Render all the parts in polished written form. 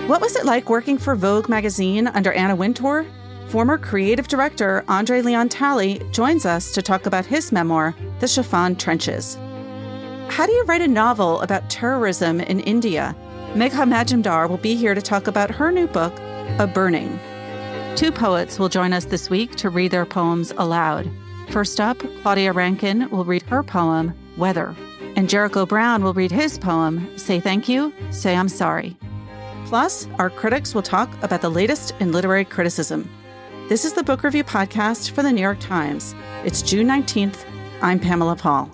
What was it like working for Vogue magazine under Anna Wintour? Former creative director André Talley joins us to talk about his memoir, The Chiffon Trenches. How do you write a novel about terrorism in India? Megha Majumdar will be here to talk about her new book, A Burning. Two poets will join us this week to read their poems aloud. First up, Claudia Rankine will read her poem, Weather. And Jericho will read his poem, Say Thank You, Say I'm Sorry. Plus, our critics will talk about the latest in literary criticism. This is the Book Review Podcast for the New York Times. It's June 19th. I'm Pamela Paul.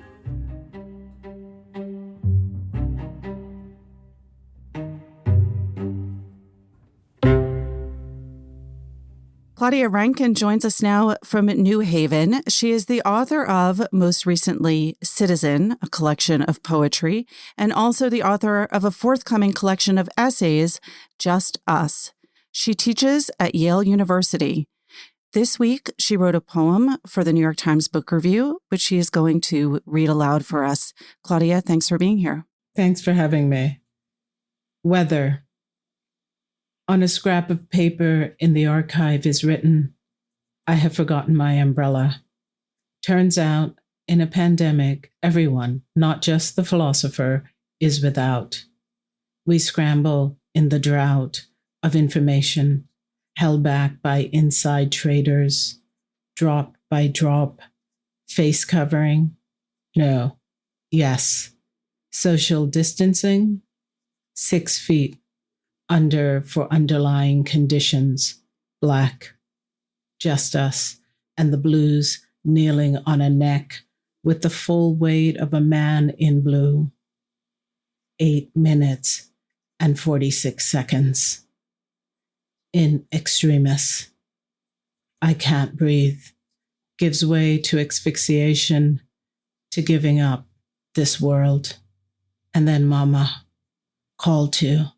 Claudia Rankine joins us now from New Haven. She is the author of, most recently, Citizen, a collection of poetry, and also the author of a forthcoming collection of essays, Just Us. She teaches at Yale University. This week, she wrote a poem for the New York Times Book Review, which she is going to read aloud for us. Claudia, thanks for being here. Thanks for having me. Weather. On a scrap of paper in the archive is written, I have forgotten my umbrella. Turns out, in a pandemic, everyone, not just the philosopher, is without. We scramble in the drought of information, held back by inside traders, drop by drop, face covering. No, yes. Social distancing, 6 feet. Under for underlying conditions, black, just us, and the blues kneeling on a neck with the full weight of a man in blue. 8 minutes and 46 seconds. In extremis. I can't breathe. Gives way to asphyxiation, to giving up this world. And then mama, called to.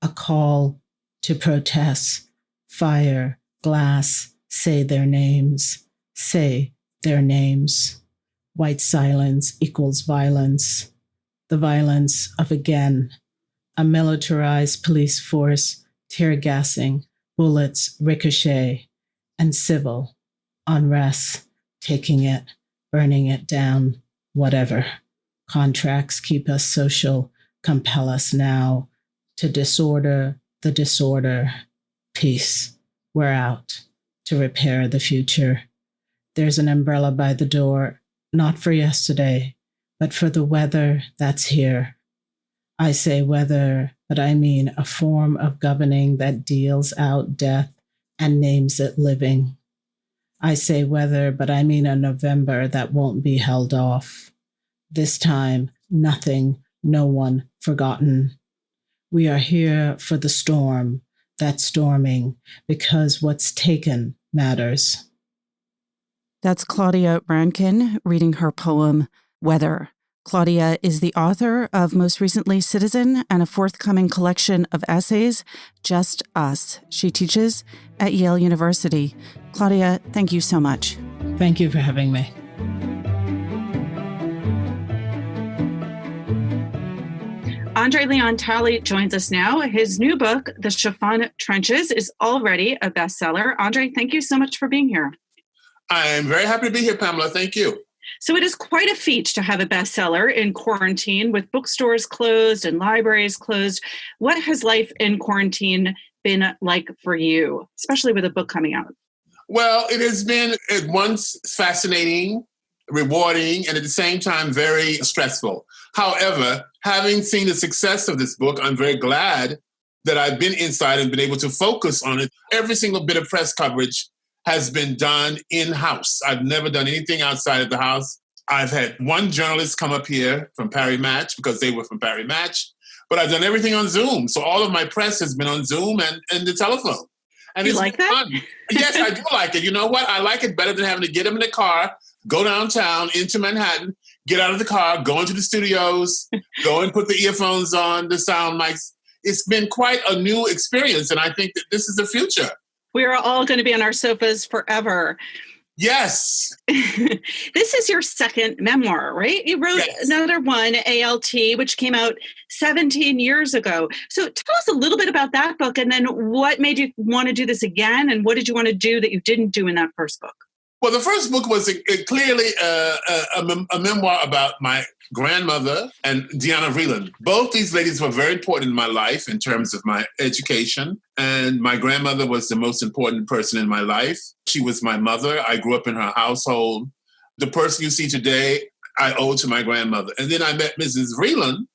A call to protest, fire, glass, say their names, say their names. White silence equals violence, the violence of again, a militarized police force tear gassing, bullets ricochet, and civil unrest, taking it, burning it down, whatever. Contracts keep us social, compel us now. To disorder the disorder, peace, we're out to repair the future. There's an umbrella by the door, not for yesterday, but for the weather that's here. I say weather, but I mean a form of governing that deals out death and names it living. I say weather, but I mean a November that won't be held off. This time, nothing, no one forgotten. We are here for the storm that's storming because what's taken matters. That's Claudia Rankine reading her poem, Weather. Claudia is the author of, most recently, Citizen and a forthcoming collection of essays, Just Us. She teaches at Yale University. Claudia, thank you so much. Thank you for having me. André Talley joins us now. His new book, The Chiffon Trenches, is already a bestseller. André, thank you so much for being here. I'm very happy to be here, Pamela. Thank you. So it is quite a feat to have a bestseller in quarantine with bookstores closed and libraries closed. What has life in quarantine been like for you, especially with a book coming out? Well, it has been at once fascinating, rewarding, and at the same time very stressful. However, having seen the success of this book, I'm very glad that I've been inside and been able to focus on it. Every single bit of press coverage has been done in-house. I've never done anything outside of the house. I've had one journalist come up here from Paris Match because they were from Paris Match, but I've done everything on Zoom. So all of my press has been on Zoom and the telephone. And you like that? Fun. Yes, I do like it. You know what? I like it better than having to get them in the car, go downtown into Manhattan, get out of the car, go into the studios, go and put the earphones on, the sound mics. It's been quite a new experience, and I think that this is the future. We are all going to be on our sofas forever. Yes. This is your second memoir, right? You wrote another one, ALT, which came out 17 years ago. So tell us a little bit about that book, and then what made you want to do this again, and what did you want to do that you didn't do in that first book? Well, the first book was clearly a memoir about my grandmother and Deanna Vreeland. Both these ladies were very important in my life in terms of my education. And my grandmother was the most important person in my life. She was my mother. I grew up in her household. The person you see today, I owe to my grandmother. And then I met Mrs. Vreeland,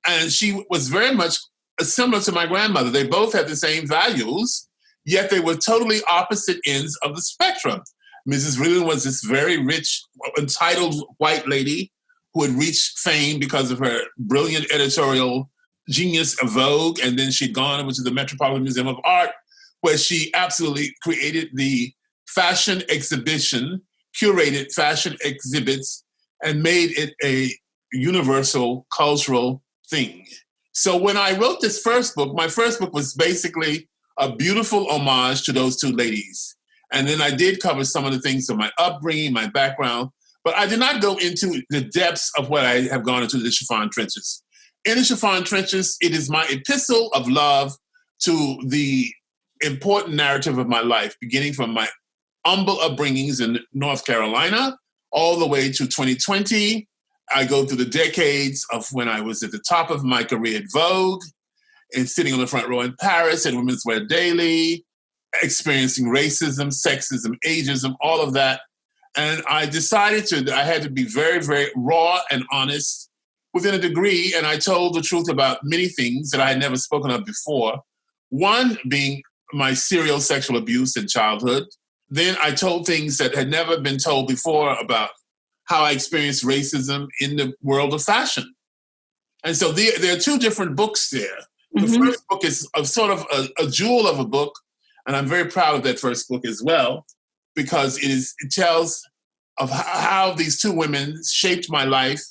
and she was very much similar to my grandmother. They both had the same values, yet they were totally opposite ends of the spectrum. Mrs. Vreeland was this very rich, entitled white lady who had reached fame because of her brilliant editorial genius of Vogue. And then she'd gone over to the Metropolitan Museum of Art, where she absolutely created the fashion exhibition, curated fashion exhibits, and made it a universal cultural thing. So when I wrote this first book, my first book was basically a beautiful homage to those two ladies. And then I did cover some of the things of my upbringing, my background, but I did not go into the depths of what I have gone into the Chiffon trenches. In the Chiffon trenches, it is my epistle of love to the important narrative of my life, beginning from my humble upbringings in North Carolina all the way to 2020. I go through the decades of when I was at the top of my career at Vogue and sitting on the front row in Paris at Women's Wear Daily, experiencing racism, sexism, ageism, all of that. And I decided that I had to be very, very raw and honest within a degree. And I told the truth about many things that I had never spoken of before. One being my serial sexual abuse in childhood. Then I told things that had never been told before about how I experienced racism in the world of fashion. And so there are two different books there. The first book is sort of a jewel of a book. And I'm very proud of that first book as well, because it tells of how these two women shaped my life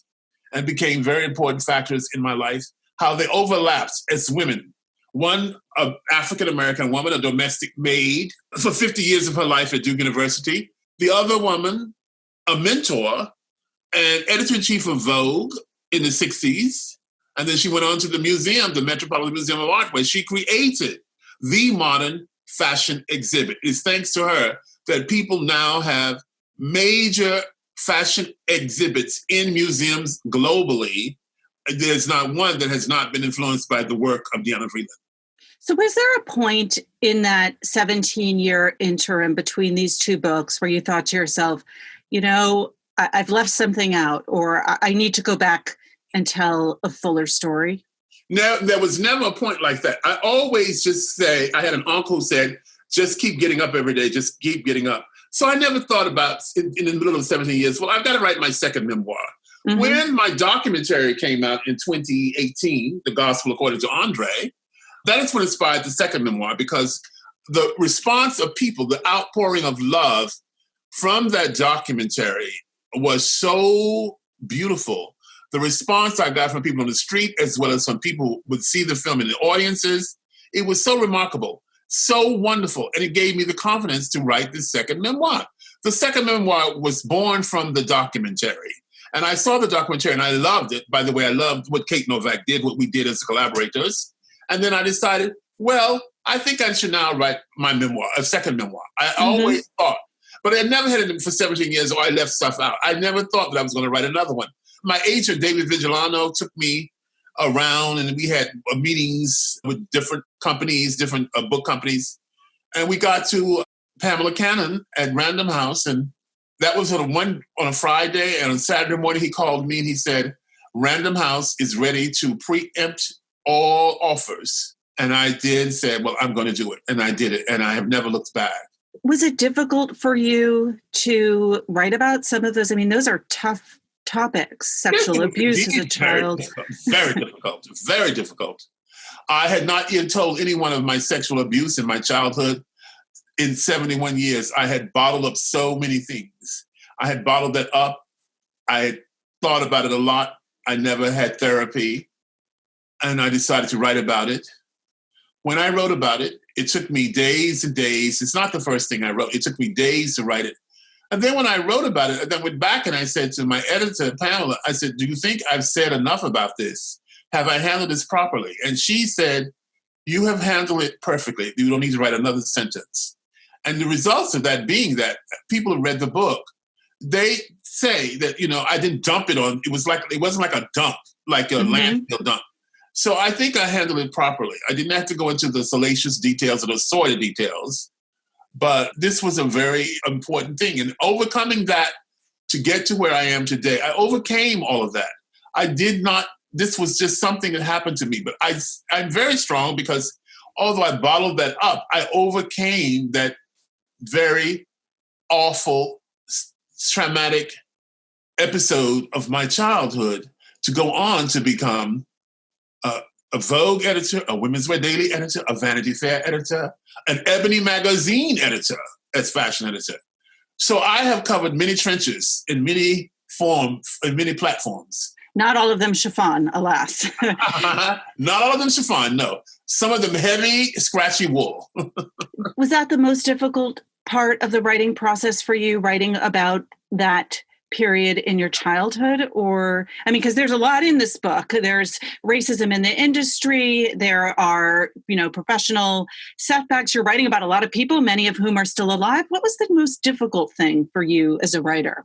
and became very important factors in my life, how they overlapped as women. One, an African-American woman, a domestic maid for 50 years of her life at Duke University. The other woman, a mentor and editor-in-chief of Vogue in the 60s. And then she went on to the museum, the Metropolitan Museum of Art, where she created the modern fashion exhibit. It's thanks to her that people now have major fashion exhibits in museums globally. There's not one that has not been influenced by the work of Deanna Vreeland. So was there a point in that 17-year interim between these two books where you thought to yourself, I've left something out, or I need to go back and tell a fuller story? No, there was never a point like that. I always just say, I had an uncle who said, just keep getting up every day, just keep getting up. So I never thought about, in the middle of 17 years, well, I've got to write my second memoir. When my documentary came out in 2018, The Gospel According to André, that is what inspired the second memoir, because the response of people, the outpouring of love from that documentary was so beautiful. The response I got from people on the street, as well as from people who would see the film in the audiences, it was so remarkable, so wonderful. And it gave me the confidence to write the second memoir. The second memoir was born from the documentary. And I saw the documentary and I loved it. By the way, I loved what Kate Novak did, what we did as collaborators. And then I decided, well, I think I should now write my memoir, a second memoir. I always thought, but I never had it for 17 years, or I left stuff out. I never thought that I was going to write another one. My agent, David Vigilano, took me around and we had meetings with different companies, different book companies. And we got to Pamela Cannon at Random House. And that was on a Friday. And on Saturday morning, he called me and he said, Random House is ready to preempt all offers. And I did say, well, I'm going to do it. And I did it. And I have never looked back. Was it difficult for you to write about some of those? I mean, those are tough topics, sexual abuse as a child. Very difficult, very difficult. I had not yet told anyone of my sexual abuse in my childhood. In 71 years, I had bottled up so many things. I had bottled that up. I had thought about it a lot. I never had therapy. And I decided to write about it. When I wrote about it, it took me days and days. It's not the first thing I wrote. It took me days to write it. And then when I wrote about it, I then went back and I said to my editor, Pamela, I said, do you think I've said enough about this? Have I handled this properly? And she said, you have handled it perfectly. You don't need to write another sentence. And the results of that being that people who read the book, they say that, I didn't dump it on, it wasn't like a dump, like a landfill dump. So I think I handled it properly. I didn't have to go into the salacious details or the sordid details. But this was a very important thing. And overcoming that to get to where I am today, I overcame all of that. This was just something that happened to me. But I'm very strong because although I bottled that up, I overcame that very awful, traumatic episode of my childhood to go on to become a Vogue editor, a Women's Wear Daily editor, a Vanity Fair editor, an Ebony magazine editor as fashion editor. So I have covered many trenches in many platforms. Not all of them chiffon, alas. Not all of them chiffon, no. Some of them heavy, scratchy wool. Was that the most difficult part of the writing process for you, writing about that period in your childhood? Or, because there's a lot in this book. There's racism in the industry. There are, professional setbacks. You're writing about a lot of people, many of whom are still alive. What was the most difficult thing for you as a writer?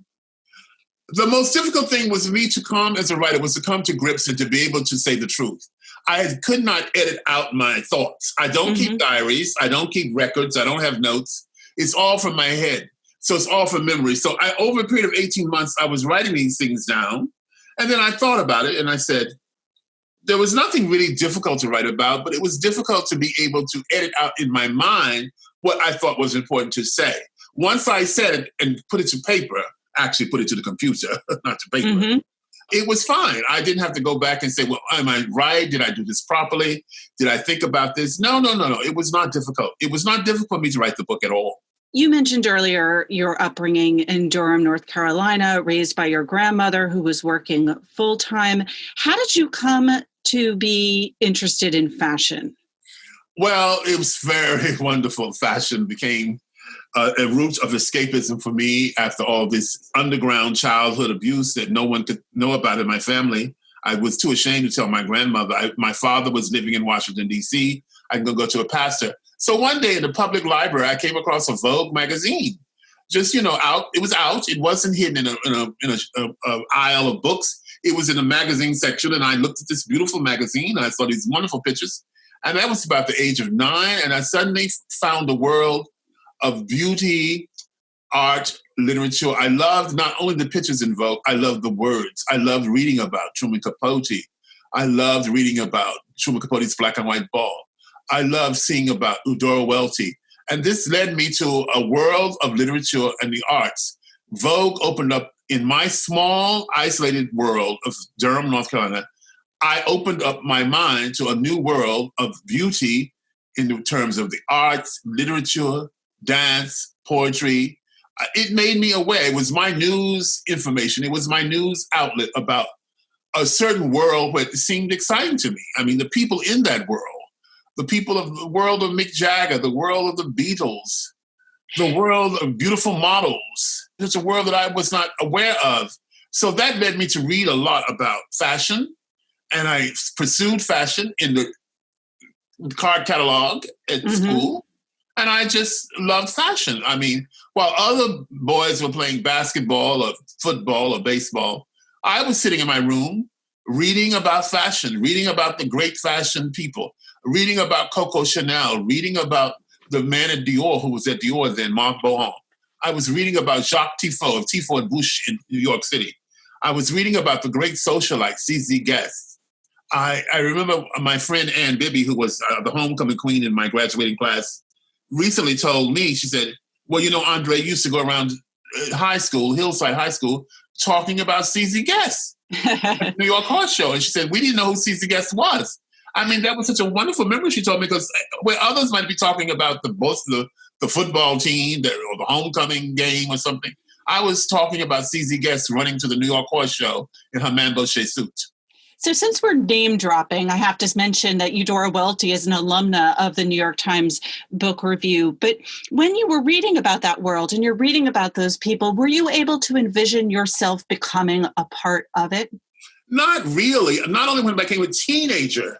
The most difficult thing was me to come as a writer was to come to grips and to be able to say the truth. I could not edit out my thoughts. I don't keep diaries. I don't keep records. I don't have notes. It's all from my head. So it's all from memory. So over a period of 18 months, I was writing these things down. And then I thought about it and I said, there was nothing really difficult to write about, but it was difficult to be able to edit out in my mind what I thought was important to say. Once I said it and put it to paper, actually put it to the computer, not to paper, it was fine. I didn't have to go back and say, well, am I right? Did I do this properly? Did I think about this? No. It was not difficult. It was not difficult for me to write the book at all. You mentioned earlier your upbringing in Durham, North Carolina, raised by your grandmother who was working full-time. How did you come to be interested in fashion? Well, it was very wonderful. Fashion became a route of escapism for me after all this underground childhood abuse that no one could know about in my family. I was too ashamed to tell my grandmother. My father was living in Washington, D.C. I can go to a pastor. So one day in the public library, I came across a Vogue magazine. Just, out. It was out. It wasn't hidden in a aisle of books. It was in a magazine section. And I looked at this beautiful magazine. And I saw these wonderful pictures. And that was about the age of 9. And I suddenly found a world of beauty, art, literature. I loved not only the pictures in Vogue, I loved the words. I loved reading about Truman Capote. I loved reading about Truman Capote's Black and White Ball. I loved seeing about Eudora Welty. And this led me to a world of literature and the arts. Vogue opened up in my small, isolated world of Durham, North Carolina. I opened up my mind to a new world of beauty in terms of the arts, literature, dance, poetry. It made me aware. It was my news information. It was my news outlet about a certain world where it seemed exciting to me. The people in that world, the people of the world of Mick Jagger, the world of the Beatles, the world of beautiful models. It's a world that I was not aware of. So that led me to read a lot about fashion. And I pursued fashion in the card catalog at school. And I just loved fashion. While other boys were playing basketball or football or baseball, I was sitting in my room reading about fashion, reading about the great fashion people, reading about Coco Chanel, reading about the man at Dior who was at Dior then, Marc Bohan. I was reading about Jacques Tifo of Tifo and Bouche in New York City. I was reading about the great socialites, CZ Guest. I remember my friend Ann Bibby, who was the homecoming queen in my graduating class, recently told me, she said, well, André used to go around high school, Hillside High School, talking about CZ Guest at the New York Horse Show. And she said, we didn't know who CZ Guest was. That was such a wonderful memory, she told me, because where others might be talking about the football team or the homecoming game or something, I was talking about CZ Guest running to the New York Horse Show in her Mambo Shea suit. So since we're name dropping, I have to mention that Eudora Welty is an alumna of the New York Times Book Review. But when you were reading about that world and you're reading about those people, were you able to envision yourself becoming a part of it? Not really. Not only when I became a teenager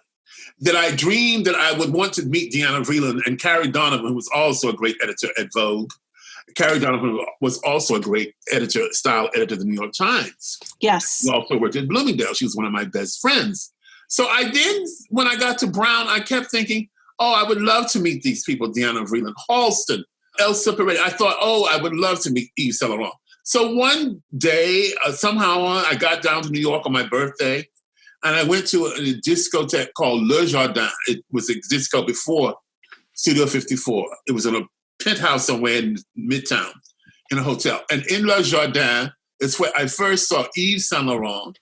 that I dreamed that I would want to meet Deanna Vreeland and Carrie Donovan, who was also a great editor at Vogue. Carrie Donovan was also a great style editor of the New York Times. Yes. She also worked at Bloomingdale. She was one of my best friends. So when I got to Brown, I kept thinking, oh, I would love to meet these people, Deanna Vreeland, Halston, Elsa Pereira. I thought, oh, I would love to meet Yves Saint Laurent. So one day, somehow I got down to New York on my birthday, and I went to a discotheque called Le Jardin. It was a disco before Studio 54. It was in a penthouse somewhere in Midtown in a hotel. And in Le Jardin is where I first saw Yves Saint Laurent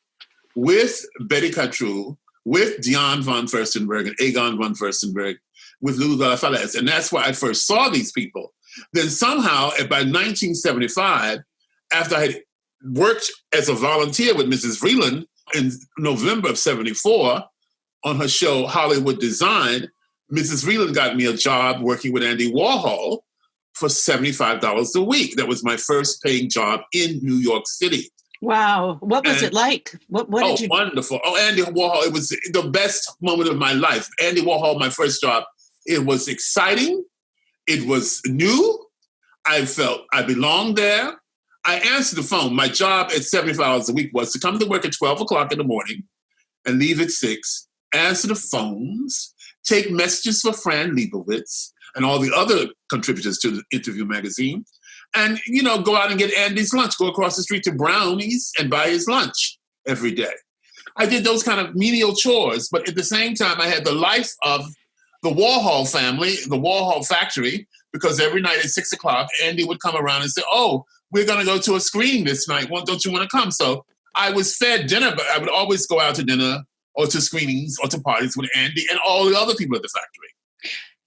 with Betty Catrou, with Dion von Furstenberg and Egon von Furstenberg, with Louis Galafales. And that's where I first saw these people. Then somehow, by 1975, after I had worked as a volunteer with Mrs. Vreeland in November of 74 on her show Hollywood Design, Mrs. Vreeland got me a job working with Andy Warhol for $75 a week. That was my first paying job in New York City. Wow. What was it like? What did you do? Wonderful. Oh, Andy Warhol, it was the best moment of my life. Andy Warhol, my first job, it was exciting. It was new. I felt I belonged there. I answered the phone. My job at $75 a week was to come to work at 12 o'clock in the morning and leave at 6, answer the phones, take messages for Fran Lebowitz and all the other contributors to the Interview magazine, and, go out and get Andy's lunch, go across the street to Brownie's and buy his lunch every day. I did those kind of menial chores, but at the same time, I had the life of the Warhol family, the Warhol factory, because every night at 6 o'clock, Andy would come around and say, oh, we're going to go to a screening this night. Don't you want to come? So I was fed dinner, but I would always go out to dinner or to screenings or to parties with Andy and all the other people at the factory.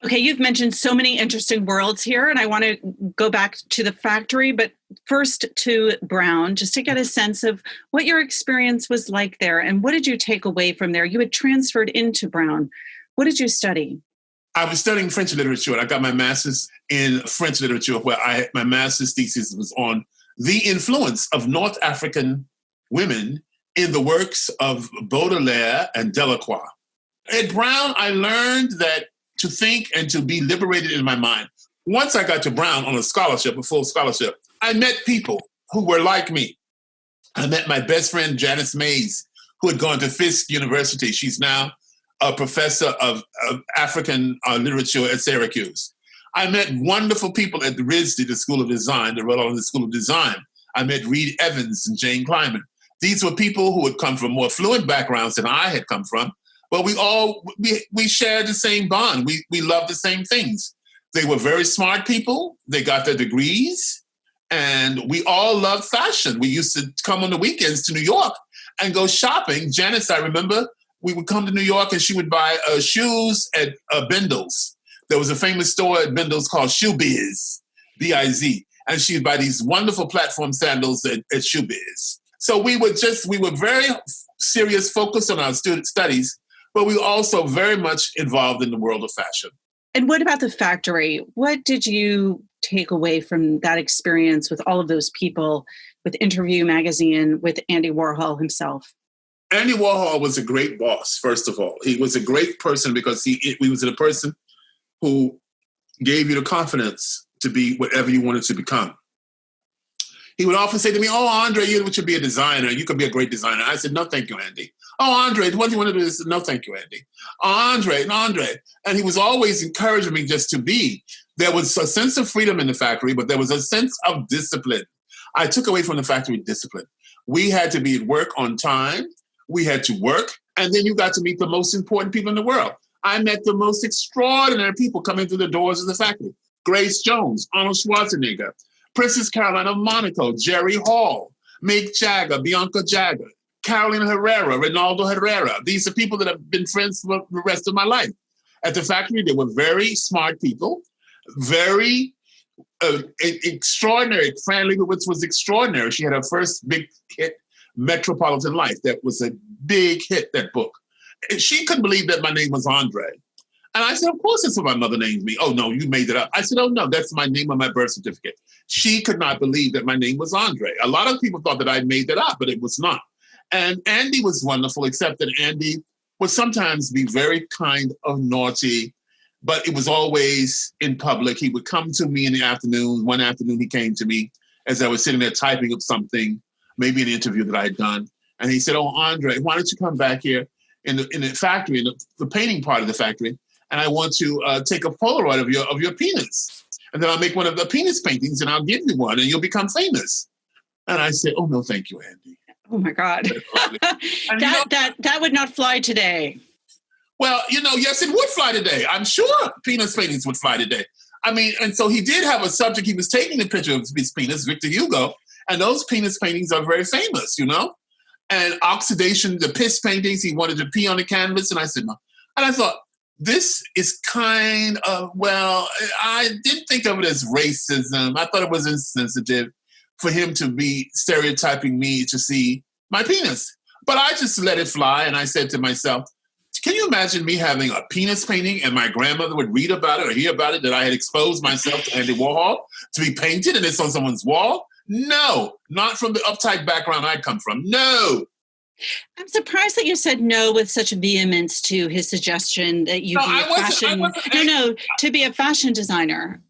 Okay, you've mentioned so many interesting worlds here, and I want to go back to the factory, but first to Brown, just to get a sense of what your experience was like there, and what did you take away from there? You had transferred into Brown. What did you study? I was studying French literature, and I got my master's in French literature, where my master's thesis was on the influence of North African women in the works of Baudelaire and Delacroix. At Brown, I learned that to think and to be liberated in my mind. Once I got to Brown on a scholarship, a full scholarship, I met people who were like me. I met my best friend, Janice Mays, who had gone to Fisk University. She's now a professor of African literature at Syracuse. I met wonderful people at the RISD, the School of Design, the Rhode Island School of Design. I met Reed Evans and Jane Kleiman. These were people who had come from more fluent backgrounds than I had come from, but we shared the same bond. We loved the same things. They were very smart people. They got their degrees, and we all loved fashion. We used to come on the weekends to New York and go shopping. Janice, I remember, we would come to New York and she would buy shoes at Bendel's. There was a famous store at Bendel's called Shoe Biz, B-I-Z. And she'd buy these wonderful platform sandals at Shoe Biz. So we were very serious, focused on our student studies, but we were also very much involved in the world of fashion. And what about the factory? What did you take away from that experience with all of those people, with Interview magazine, with Andy Warhol himself? Andy Warhol was a great boss, first of all. He was a great person because he was a person who gave you the confidence to be whatever you wanted to become. He would often say to me, oh, André, you should be a designer. You could be a great designer. I said, no, thank you, Andy. Oh, André, what do you want to do? I said, no, thank you, Andy. Oh, André. And he was always encouraging me just to be. There was a sense of freedom in the factory, but there was a sense of discipline. I took away from the factory discipline. We had to be at work on time. We had to work. And then you got to meet the most important people in the world. I met the most extraordinary people coming through the doors of the factory. Grace Jones, Arnold Schwarzenegger, Princess Caroline of Monaco, Jerry Hall, Mick Jagger, Bianca Jagger, Carolina Herrera, Ronaldo Herrera. These are people that have been friends for the rest of my life. At the factory, they were very smart people, very extraordinary. Fran Lebowitz was extraordinary. She had her first big hit Metropolitan Life. That was a big hit, that book. And she couldn't believe that my name was André. And I said, of course it's what my mother named me. Oh, no, you made it up. I said, oh, no, that's my name on my birth certificate. She could not believe that my name was André. A lot of people thought that I made that up, but it was not. And Andy was wonderful, except that Andy would sometimes be very kind of naughty, but it was always in public. He would come to me in the afternoon. One afternoon he came to me as I was sitting there typing up something, maybe an interview that I had done. And he said, oh, André, why don't you come back here in the factory, in the painting part of the factory, and I want to take a Polaroid of your penis. And then I'll make one of the penis paintings and I'll give you one and you'll become famous. And I said, oh, no, thank you, Andy. Oh, my God. that would not fly today. Well, yes, it would fly today. I'm sure penis paintings would fly today. I mean, and so he did have a subject. He was taking a picture of his penis, Victor Hugo, and those penis paintings are very famous, And oxidation, the piss paintings, he wanted to pee on the canvas. And I said, no. And I thought, this is kind of, I didn't think of it as racism. I thought it was insensitive for him to be stereotyping me to see my penis. But I just let it fly. And I said to myself, can you imagine me having a penis painting and my grandmother would read about it or hear about it, that I had exposed myself to Andy Warhol to be painted and it's on someone's wall? No, not from the uptight background I come from. No. I'm surprised that you said no with such vehemence to his suggestion that you to be a fashion designer.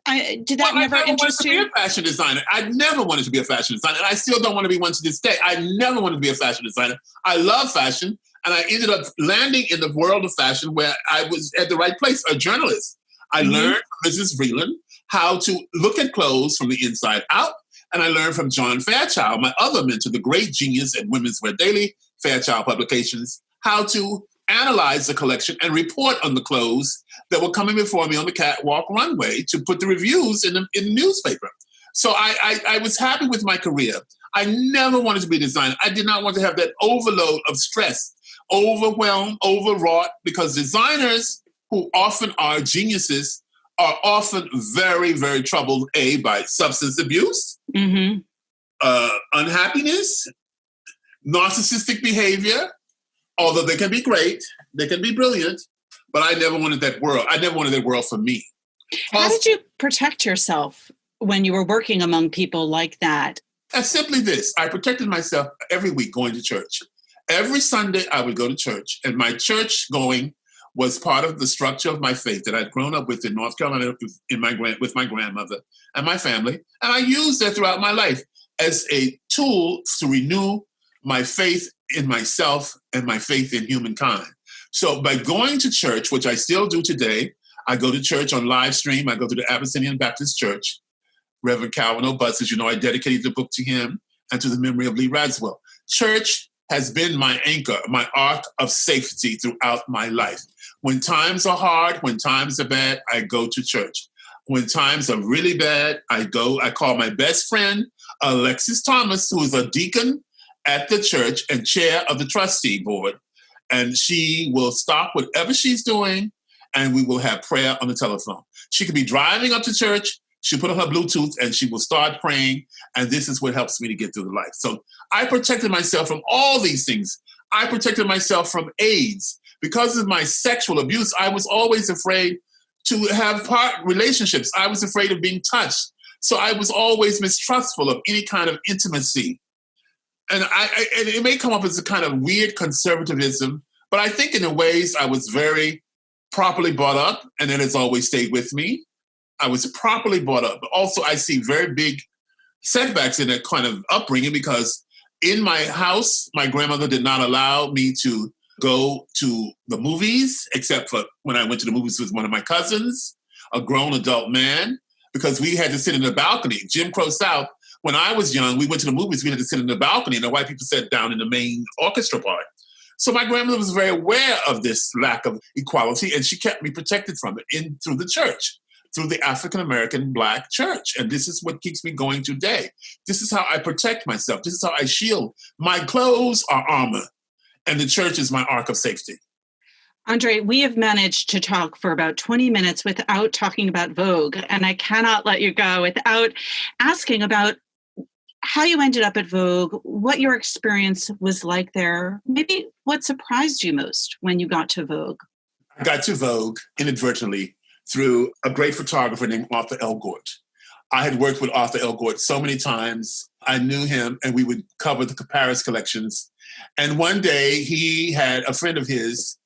Did that never interest you? I never wanted to be a fashion designer. I never wanted to be a fashion designer. And I still don't want to be one to this day. I never wanted to be a fashion designer. I love fashion. And I ended up landing in the world of fashion where I was at the right place, a journalist. I learned from Mrs. Vreeland how to look at clothes from the inside out. And I learned from John Fairchild, my other mentor, the great genius at Women's Wear Daily, Fairchild Publications, how to analyze the collection and report on the clothes that were coming before me on the catwalk runway to put the reviews in the newspaper. So I was happy with my career. I never wanted to be a designer. I did not want to have that overload of stress, overwhelmed, overwrought, because designers who often are geniuses are often very, very troubled, by substance abuse, unhappiness, narcissistic behavior. Although they can be great, they can be brilliant, but I never wanted that world. I never wanted that world for me. How did you protect yourself when you were working among people like that? Simply this. I protected myself every week going to church. Every Sunday I would go to church, and my church going was part of the structure of my faith that I'd grown up with in North Carolina with my grandmother and my family. And I used that throughout my life as a tool to renew my faith in myself and my faith in humankind. So by going to church, which I still do today, I go to church on live stream. I go to the Abyssinian Baptist Church. Reverend Calvin O'Butts, as you know, I dedicated the book to him and to the memory of Lee Radswell. Church has been my anchor, my ark of safety throughout my life. When times are hard, when times are bad, I go to church. When times are really bad, I call my best friend, Alexis Thomas, who is a deacon at the church and chair of the trustee board. And she will stop whatever she's doing and we will have prayer on the telephone. She could be driving up to church, she'll put on her Bluetooth and she will start praying. And this is what helps me to get through the life. So I protected myself from all these things. I protected myself from AIDS. Because of my sexual abuse, I was always afraid to have relationships. I was afraid of being touched. So I was always mistrustful of any kind of intimacy. And and it may come up as a kind of weird conservatism, but I think in the ways I was very properly brought up, and that has always stayed with me. I was properly brought up, but also I see very big setbacks in that kind of upbringing because in my house, my grandmother did not allow me to go to the movies, except for when I went to the movies with one of my cousins, a grown adult man, because we had to sit in the balcony. Jim Crow South, when I was young, we went to the movies, we had to sit in the balcony, and the white people sat down in the main orchestra part. So my grandmother was very aware of this lack of equality, and she kept me protected from it through the church, through the African-American Black church. And this is what keeps me going today. This is how I protect myself. This is how I shield. My clothes are armor, and the church is my ark of safety. André, we have managed to talk for about 20 minutes without talking about Vogue, and I cannot let you go without asking about how you ended up at Vogue, what your experience was like there, maybe what surprised you most when you got to Vogue. I got to Vogue inadvertently through a great photographer named Arthur Elgort. I had worked with Arthur Elgort so many times. I knew him, and we would cover the Paris collections. And one day he had a friend of his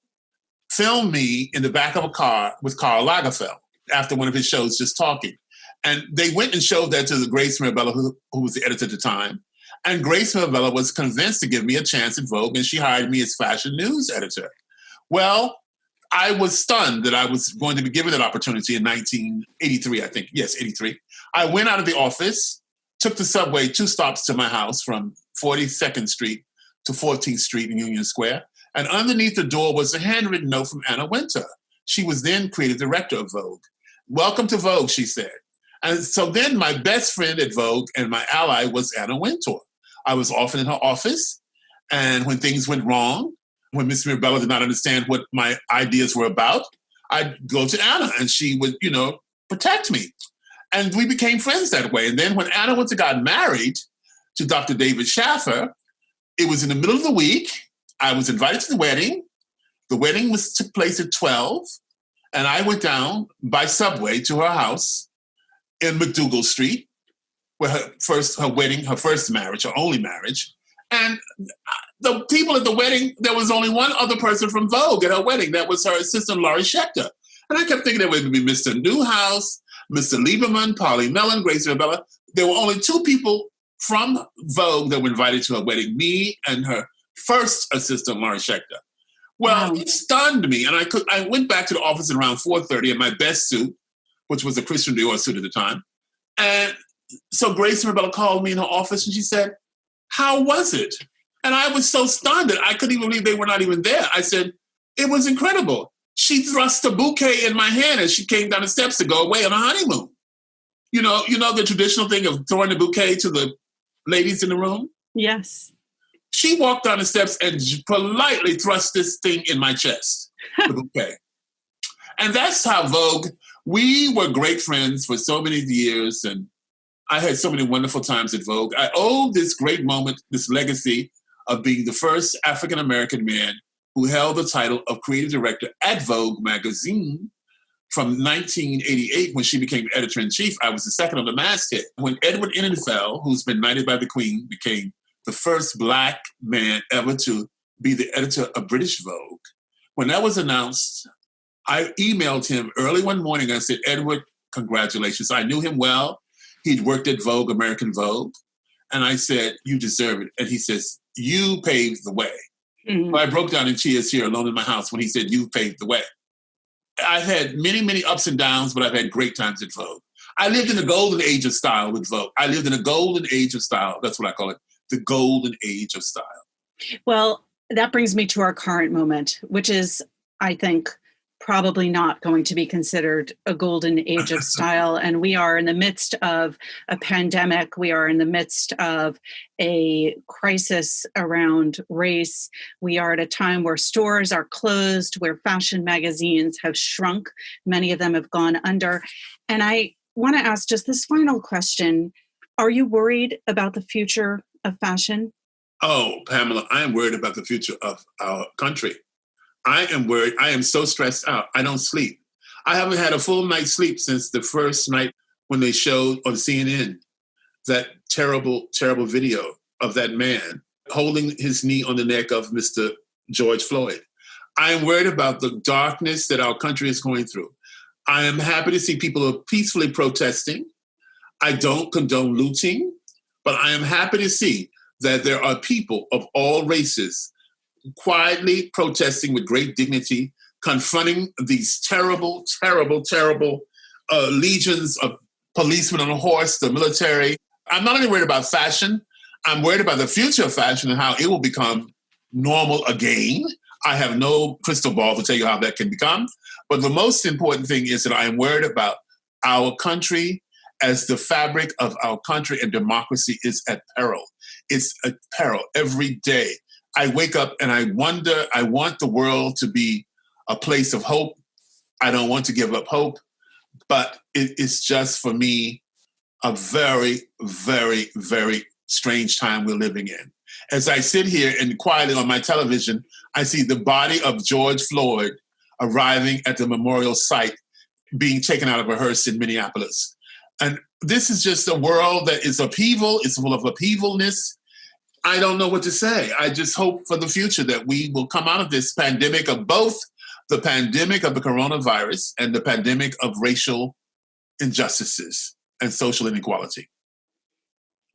film me in the back of a car with Karl Lagerfeld after one of his shows, Just Talking. And they went and showed that to the Grace Mirabella, who was the editor at the time. And Grace Mirabella was convinced to give me a chance at Vogue, and she hired me as fashion news editor. Well, I was stunned that I was going to be given that opportunity in 1983, I think. Yes, 83. I went out of the office, took the subway 2 stops to my house from 42nd Street to 14th Street in Union Square. And underneath the door was a handwritten note from Anna Wintour. She was then creative director of Vogue. "Welcome to Vogue," she said. And so then my best friend at Vogue and my ally was Anna Wintour. I was often in her office, and when things went wrong, when Miss Mirabella did not understand what my ideas were about, I'd go to Anna and she would, protect me. And we became friends that way. And then when Anna Wintour got married to Dr. David Schaffer, it was in the middle of the week. I was invited to the wedding. The wedding took place at 12. And I went down by subway to her house in McDougal Street, where her first marriage, her only marriage. And the people at the wedding, there was only one other person from Vogue at her wedding. That was her assistant, Laurie Schechter. And I kept thinking there would be Mr. Newhouse, Mr. Lieberman, Polly Mellon, Grace Mirabella. There were only 2 people from Vogue that were invited to her wedding, me and her first assistant, Laurie Schechter. Well, It stunned me. And I went back to the office at around 4:30 in my best suit, which was a Christian Dior suit at the time. And so Grace Mirabella called me in her office and she said, "How was it?" And I was so stunned that I couldn't even believe they were not even there. I said, "It was incredible." She thrust a bouquet in my hand as she came down the steps to go away on a honeymoon. You know the traditional thing of throwing the bouquet to the ladies in the room? Yes. She walked down the steps and politely thrust this thing in my chest, the bouquet. And that's how Vogue, we were great friends for so many years, and I had so many wonderful times at Vogue. I owe this great moment, this legacy of being the first African-American man who held the title of creative director at Vogue magazine from 1988 when she became editor-in-chief. I was the second on the masthead. When Edward Innenfeld, who's been knighted by the Queen, became the first Black man ever to be the editor of British Vogue, when that was announced, I emailed him early one morning. I said, "Edward, congratulations." I knew him well. He'd worked at Vogue, American Vogue. And I said, "You deserve it." And he says, "You paved the way." Mm-hmm. Well, I broke down in tears here alone in my house when he said, "You paved the way." I've had many, many ups and downs, but I've had great times at Vogue. I lived in the golden age of style with Vogue. I lived in a golden age of style. That's what I call it, the golden age of style. Well, that brings me to our current moment, which is, I think, probably not going to be considered a golden age of style. And we are in the midst of a pandemic. We are in the midst of a crisis around race. We are at a time where stores are closed, where fashion magazines have shrunk. Many of them have gone under. And I want to ask just this final question. Are you worried about the future of fashion? Oh, Pamela, I am worried about the future of our country. I am worried. I am so stressed out. I don't sleep. I haven't had a full night's sleep since the first night when they showed on CNN that terrible, terrible video of that man holding his knee on the neck of Mr. George Floyd. I am worried about the darkness that our country is going through. I am happy to see people peacefully protesting. I don't condone looting, but I am happy to see that there are people of all races quietly protesting with great dignity, confronting these terrible, terrible, terrible legions of policemen on a horse, the military. I'm not only worried about fashion, I'm worried about the future of fashion and how it will become normal again. I have no crystal ball to tell you how that can become. But the most important thing is that I am worried about our country as the fabric of our country and democracy is at peril. It's at peril every day. I wake up and I wonder, I want the world to be a place of hope. I don't want to give up hope, but it's just for me a very, very, very strange time we're living in. As I sit here and quietly on my television, I see the body of George Floyd arriving at the memorial site, being taken out of a hearse in Minneapolis. And this is just a world that is upheaval. It's full of upheavalness. I don't know what to say. I just hope for the future that we will come out of this pandemic of both the pandemic of the coronavirus and the pandemic of racial injustices and social inequality.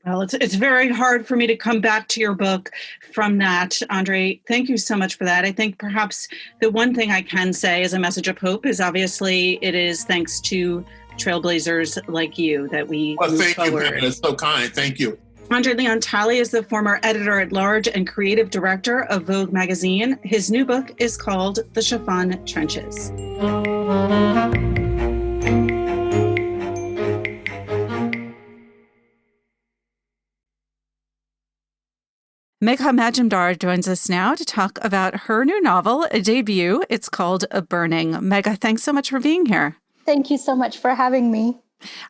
Well, it's very hard for me to come back to your book from that. André, thank you so much for that. I think perhaps the one thing I can say as a message of hope is obviously it is thanks to trailblazers like you that we move forward. Thank you, that's so kind. Thank you. André Leon Talley is the former editor-at-large and creative director of Vogue magazine. His new book is called The Chiffon Trenches. Megha Majumdar joins us now to talk about her new novel, a debut. It's called A Burning. Megha, thanks so much for being here. Thank you so much for having me.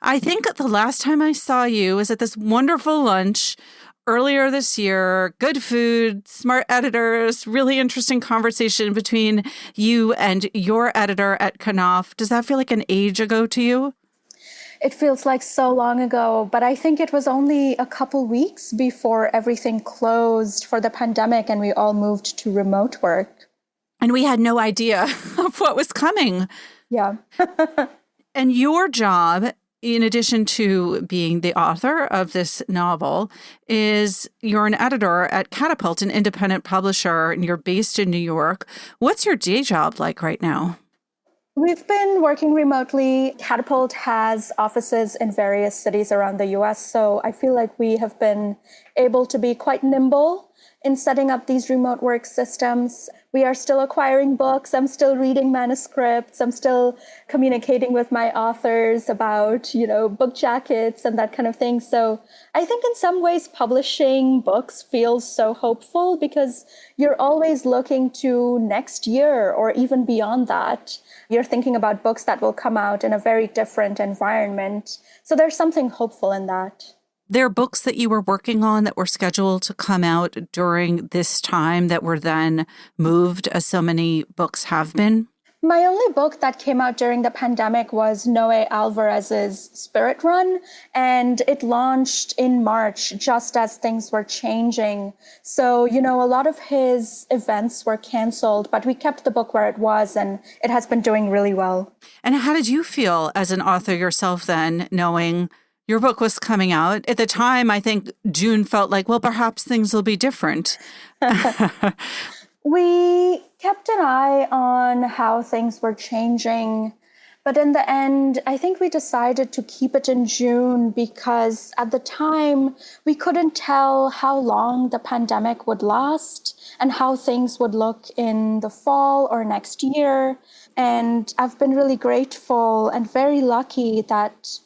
I think the last time I saw you was at this wonderful lunch earlier this year. Good food, smart editors, really interesting conversation between you and your editor at Knopf. Does that feel like an age ago to you? It feels like so long ago, but I think it was only a couple weeks before everything closed for the pandemic and we all moved to remote work. And we had no idea of what was coming. Yeah. And your job, in addition to being the author of this novel, is you're an editor at Catapult, an independent publisher, and you're based in New York. What's your day job like right now? We've been working remotely. Catapult has offices in various cities around the US, so I feel like we have been able to be quite nimble in setting up these remote work systems. We are still acquiring books. I'm still reading manuscripts. I'm still communicating with my authors about, book jackets and that kind of thing. So I think in some ways publishing books feels so hopeful because you're always looking to next year or even beyond that. You're thinking about books that will come out in a very different environment. So there's something hopeful in that. There are books that you were working on that were scheduled to come out during this time that were then moved, as so many books have been? My only book that came out during the pandemic was Noé Alvarez's Spirit Run, and it launched in March just as things were changing. So, a lot of his events were canceled, but we kept the book where it was, and it has been doing really well. And how did you feel as an author yourself then, knowing your book was coming out? At the time, I think June felt like, well, perhaps things will be different. We kept an eye on how things were changing. But in the end, I think we decided to keep it in June because at the time, we couldn't tell how long the pandemic would last and how things would look in the fall or next year. And I've been really grateful and very lucky that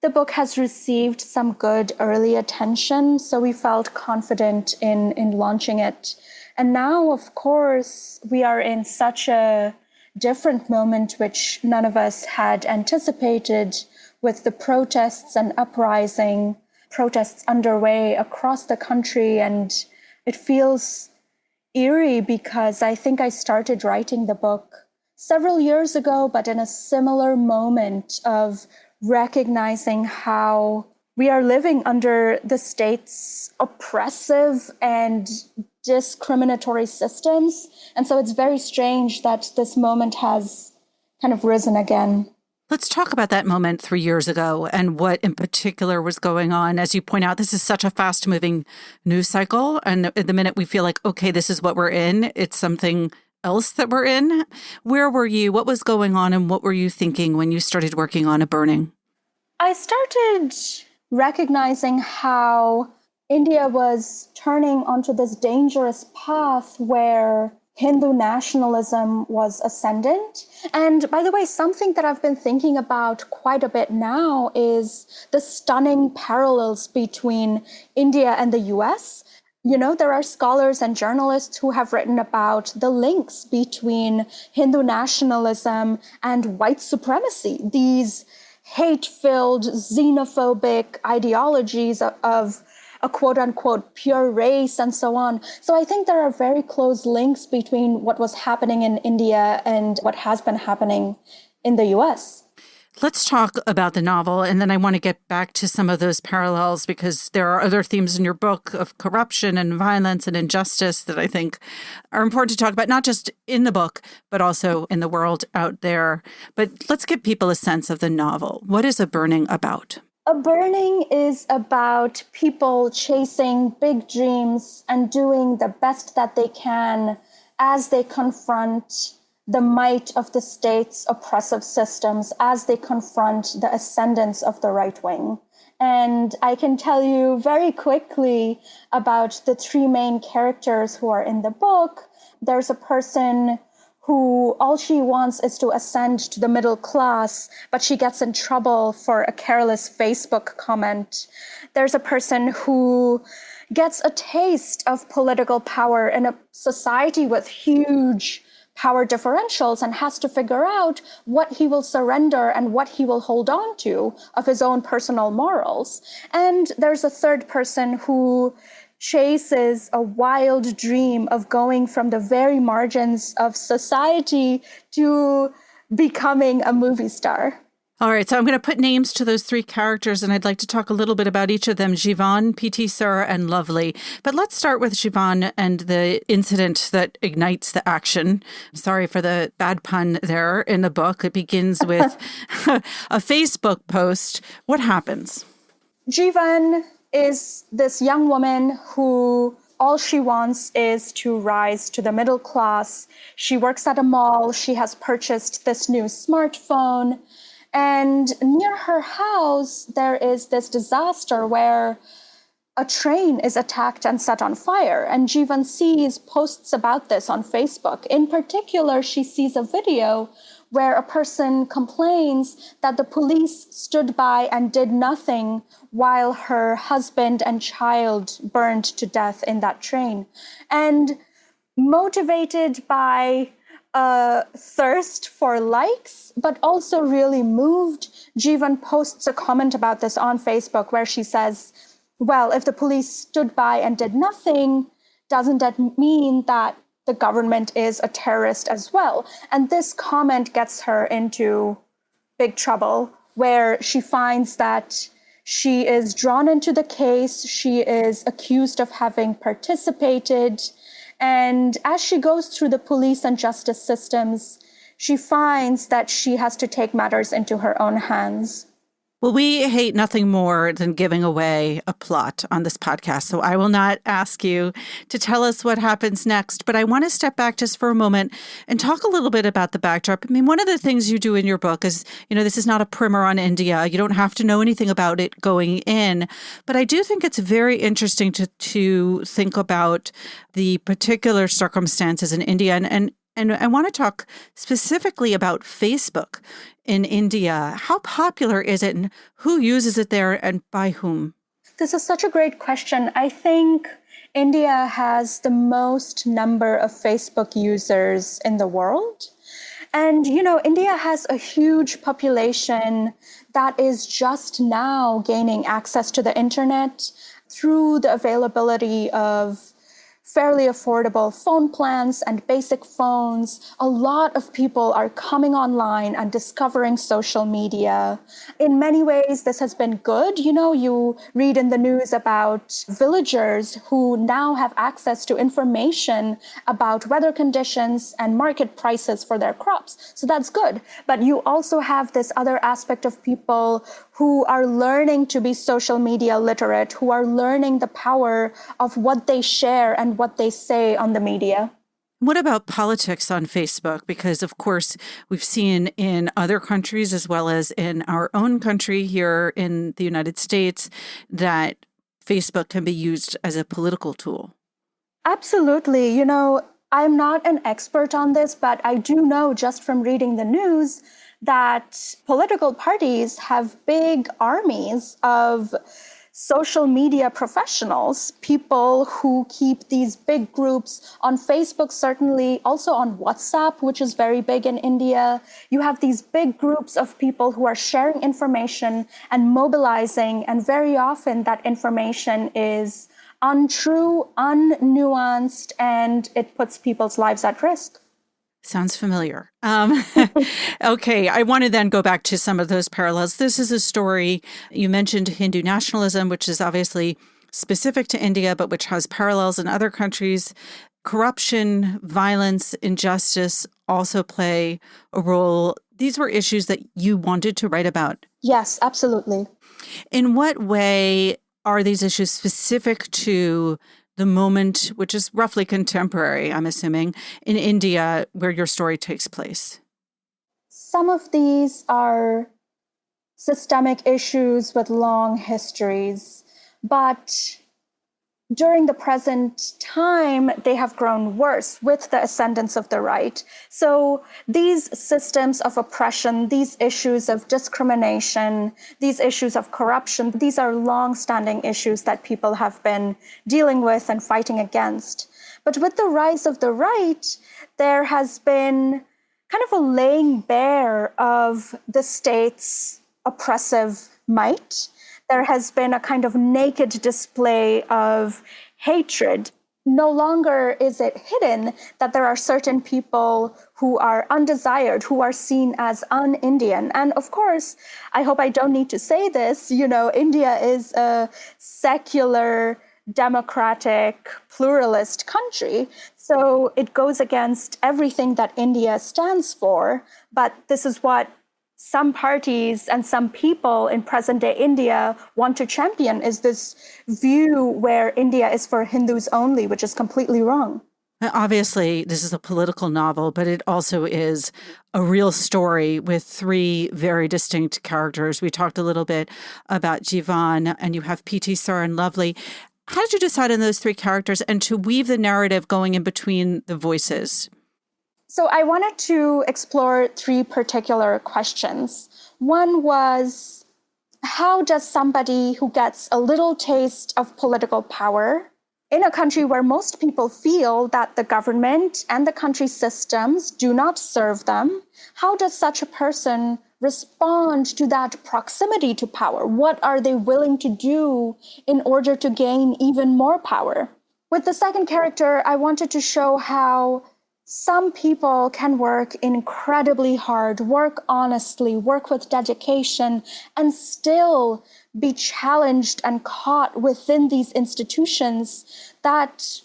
the book has received some good early attention, so we felt confident in launching it. And now, of course, we are in such a different moment, which none of us had anticipated, with the protests and uprising, protests underway across the country. And it feels eerie because I think I started writing the book several years ago, but in a similar moment of recognizing how we are living under the state's oppressive and discriminatory systems. And so it's very strange that this moment has kind of risen again. Let's talk about that moment 3 years ago and what in particular was going on. As you point out, this is such a fast-moving news cycle. And at the minute we feel like, okay, this is what we're in, it's something else that we're in. Where were you? What was going on? And what were you thinking when you started working on A Burning? I started recognizing how India was turning onto this dangerous path where Hindu nationalism was ascendant. And by the way, something that I've been thinking about quite a bit now is the stunning parallels between India and the US. There are scholars and journalists who have written about the links between Hindu nationalism and white supremacy, these hate-filled, xenophobic ideologies of a quote unquote pure race and so on. So I think there are very close links between what was happening in India and what has been happening in the US. Let's talk about the novel, and then I want to get back to some of those parallels because there are other themes in your book of corruption and violence and injustice that I think are important to talk about, not just in the book, but also in the world out there. But let's give people a sense of the novel. What is A Burning about? A Burning is about people chasing big dreams and doing the best that they can as they confront the might of the state's oppressive systems, as they confront the ascendance of the right wing. And I can tell you very quickly about the three main characters who are in the book. There's a person who all she wants is to ascend to the middle class, but she gets in trouble for a careless Facebook comment. There's a person who gets a taste of political power in a society with huge power differentials and has to figure out what he will surrender and what he will hold on to of his own personal morals. And there's a third person who chases a wild dream of going from the very margins of society to becoming a movie star. All right, so I'm going to put names to those three characters, and I'd like to talk a little bit about each of them, Chiffon, P.T. Sir, and Lovely. But let's start with Chiffon and the incident that ignites the action. Sorry for the bad pun there in the book. It begins with a Facebook post. What happens? Chiffon is this young woman who all she wants is to rise to the middle class. She works at a mall. She has purchased this new smartphone. And near her house, there is this disaster where a train is attacked and set on fire. And Chiffon sees posts about this on Facebook. In particular, she sees a video where a person complains that the police stood by and did nothing while her husband and child burned to death in that train. And motivated by a thirst for likes, but also really moved, Chiffon posts a comment about this on Facebook where she says, well, if the police stood by and did nothing, doesn't that mean that the government is a terrorist as well? And this comment gets her into big trouble, where she finds that she is drawn into the case. She is accused of having participated. And as she goes through the police and justice systems, she finds that she has to take matters into her own hands. Well, we hate nothing more than giving away a plot on this podcast, so I will not ask you to tell us what happens next, but I want to step back just for a moment and talk a little bit about the backdrop. I mean, one of the things you do in your book is, this is not a primer on India. You don't have to know anything about it going in, but I do think it's very interesting to think about the particular circumstances in India. And I want to talk specifically about Facebook in India. How popular is it and who uses it there and by whom? This is such a great question. I think India has the most number of Facebook users in the world. And, India has a huge population that is just now gaining access to the internet through the availability of fairly affordable phone plans and basic phones. A lot of people are coming online and discovering social media. In many ways, this has been good. You read in the news about villagers who now have access to information about weather conditions and market prices for their crops. So that's good. But you also have this other aspect of people who are learning to be social media literate, who are learning the power of what they share and what they say on the media. What about politics on Facebook? Because, of course, we've seen in other countries as well as in our own country here in the United States that Facebook can be used as a political tool. Absolutely. I'm not an expert on this, but I do know just from reading the news that political parties have big armies of social media professionals, people who keep these big groups on Facebook, certainly also on WhatsApp, which is very big in India. You have these big groups of people who are sharing information and mobilizing, and very often that information is untrue, unnuanced, and it puts people's lives at risk. Sounds familiar. Okay, I want to then go back to some of those parallels. This is a story, you mentioned Hindu nationalism, which is obviously specific to India, but which has parallels in other countries. Corruption, violence, injustice also play a role. These were issues that you wanted to write about. Yes, absolutely. In what way are these issues specific to the moment, which is roughly contemporary, I'm assuming, in India where your story takes place? Some of these are systemic issues with long histories, but during the present time, they have grown worse with the ascendance of the right. So these systems of oppression, these issues of discrimination, these issues of corruption, these are long-standing issues that people have been dealing with and fighting against. But with the rise of the right, there has been kind of a laying bare of the state's oppressive might. There has been a kind of naked display of hatred. No longer is it hidden that there are certain people who are undesired, who are seen as un-Indian. And of course, I hope I don't need to say this, India is a secular, democratic, pluralist country. So it goes against everything that India stands for. But this is what some parties and some people in present-day India want to champion, is this view where India is for Hindus only, which is completely wrong. Obviously, this is a political novel, but it also is a real story with three very distinct characters. We talked a little bit about Chiffon, and you have P.T. Sir and Lovely. How did you decide on those three characters and to weave the narrative going in between the voices? So I wanted to explore three particular questions. One was, how does somebody who gets a little taste of political power in a country where most people feel that the government and the country's systems do not serve them, how does such a person respond to that proximity to power? What are they willing to do in order to gain even more power? With the second character, I wanted to show how some people can work incredibly hard, work honestly, work with dedication, and still be challenged and caught within these institutions that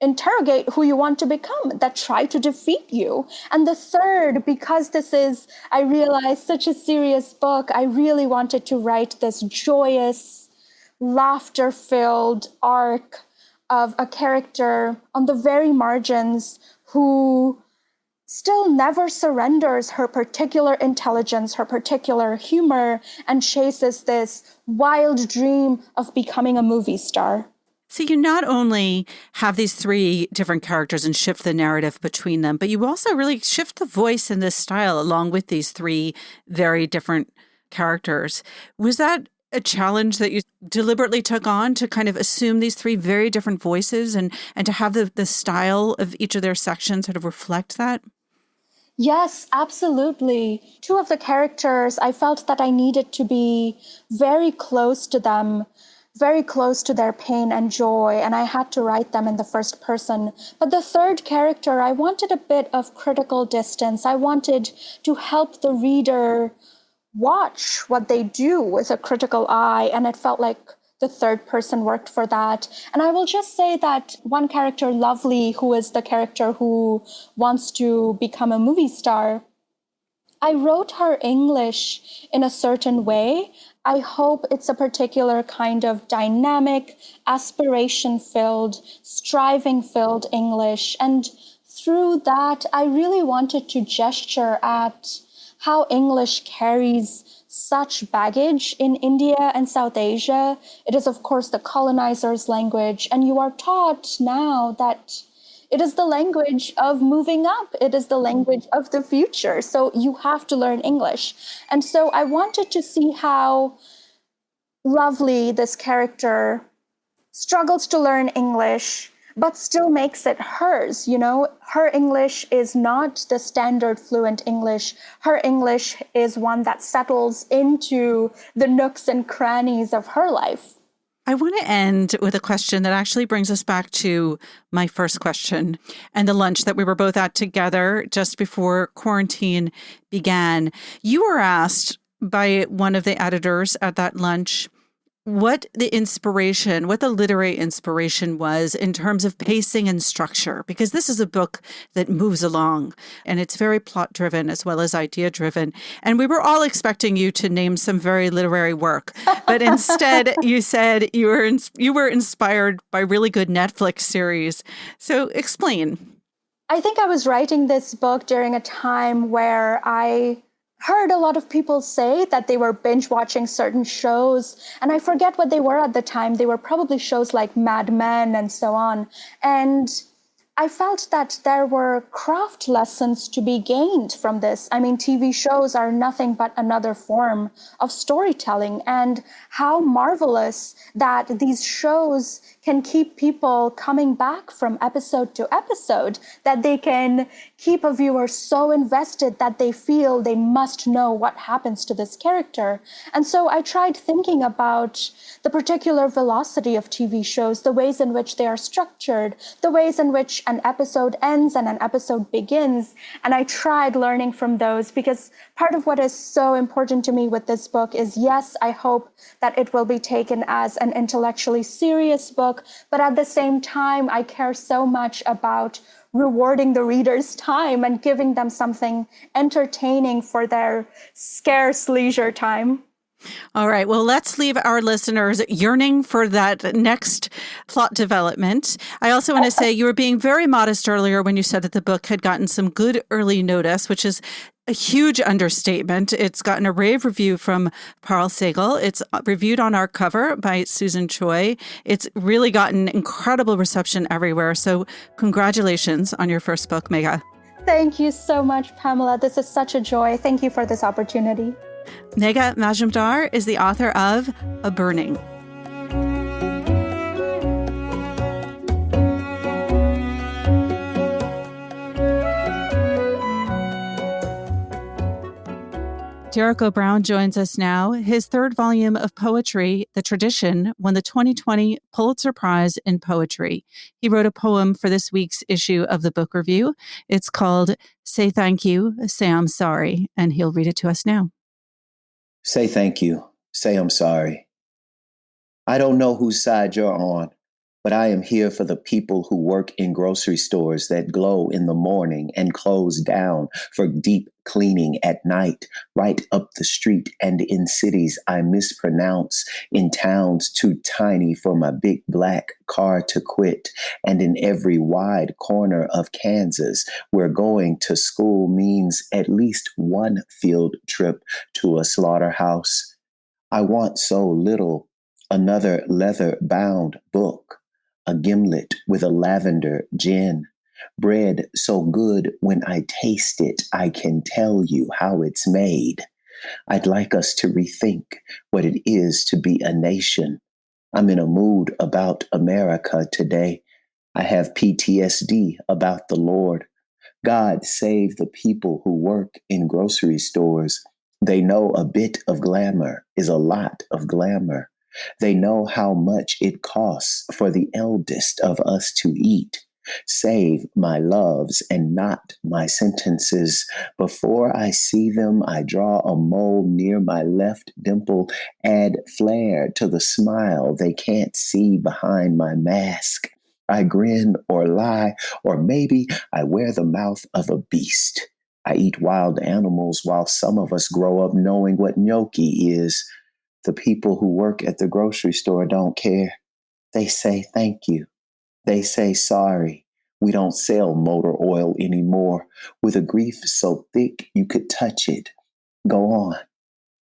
interrogate who you want to become, that try to defeat you. And the third, because this is, I realized, such a serious book, I really wanted to write this joyous, laughter-filled arc of a character on the very margins who still never surrenders her particular intelligence, her particular humor, and chases this wild dream of becoming a movie star. So you not only have these three different characters and shift the narrative between them, but you also really shift the voice in this style along with these three very different characters. Was that a challenge that you deliberately took on, to kind of assume these three very different voices and to have the style of each of their sections sort of reflect that? Yes, absolutely. Two of the characters, I felt that I needed to be very close to them, very close to their pain and joy, and I had to write them in the first person. But the third character, I wanted a bit of critical distance. I wanted to help the reader watch what they do with a critical eye, and it felt like the third person worked for that. And I will just say that one character, Lovely, who is the character who wants to become a movie star, I wrote her English in a certain way. I hope it's a particular kind of dynamic, aspiration-filled, striving-filled English. And through that, I really wanted to gesture at how English carries such baggage in India and South Asia. It is, of course, the colonizers' language, and you are taught now that it is the language of moving up. It is the language of the future. So you have to learn English. And so I wanted to see how lovely this character struggles to learn English, but still makes it hers. You know, her English is not the standard fluent English. Her English is one that settles into the nooks and crannies of her life. I want to end with a question that actually brings us back to my first question and the lunch that we were both at together just before quarantine began. You were asked by one of the editors at that lunch what the literary inspiration was in terms of pacing and structure, because this is a book that moves along and it's very plot driven as well as idea driven. And we were all expecting you to name some very literary work, but instead you said you were inspired by really good Netflix series. So explain. I think I was writing this book during a time where I heard a lot of people say that they were binge watching certain shows, and I forget what they were at the time. They were probably shows like Mad Men and so on. And I felt that there were craft lessons to be gained from this. I mean, TV shows are nothing but another form of storytelling, and how marvelous that these shows can keep people coming back from episode to episode, that they can keep a viewer so invested that they feel they must know what happens to this character. And so I tried thinking about the particular velocity of TV shows, the ways in which they are structured, the ways in which an episode ends and an episode begins. And I tried learning from those, because part of what is so important to me with this book is, yes, I hope that it will be taken as an intellectually serious book, but at the same time, I care so much about rewarding the reader's time and giving them something entertaining for their scarce leisure time. All right. Well, let's leave our listeners yearning for that next plot development. I also want to say you were being very modest earlier when you said that the book had gotten some good early notice, which is a huge understatement. It's gotten a rave review from Parl Sagel. It's reviewed on our cover by Susan Choi. It's really gotten incredible reception everywhere. So congratulations on your first book, Megha. Thank you so much, Pamela. This is such a joy. Thank you for this opportunity. Megha Majumdar is the author of A Burning. Jericho Brown joins us now. His third volume of poetry, The Tradition, won the 2020 Pulitzer Prize in Poetry. He wrote a poem for this week's issue of the book review. It's called Say Thank You, Say I'm Sorry, and he'll read it to us now. Say thank you. Say I'm sorry. I don't know whose side you're on, but I am here for the people who work in grocery stores that glow in the morning and close down for deep cleaning at night, right up the street and in cities I mispronounce, in towns too tiny for my big black car to quit, and in every wide corner of Kansas where going to school means at least one field trip to a slaughterhouse. I want so little, another leather-bound book, a gimlet with a lavender gin, bread so good when I taste it, I can tell you how it's made. I'd like us to rethink what it is to be a nation. I'm in a mood about America today. I have PTSD about the Lord. God save the people who work in grocery stores. They know a bit of glamour is a lot of glamour. They know how much it costs for the eldest of us to eat. Save my loves and not my sentences. Before I see them, I draw a mole near my left dimple, add flair to the smile they can't see behind my mask. I grin or lie, or maybe I wear the mouth of a beast. I eat wild animals while some of us grow up knowing what gnocchi is. The people who work at the grocery store don't care. They say thank you. They say sorry. We don't sell motor oil anymore. With a grief so thick you could touch it. Go on,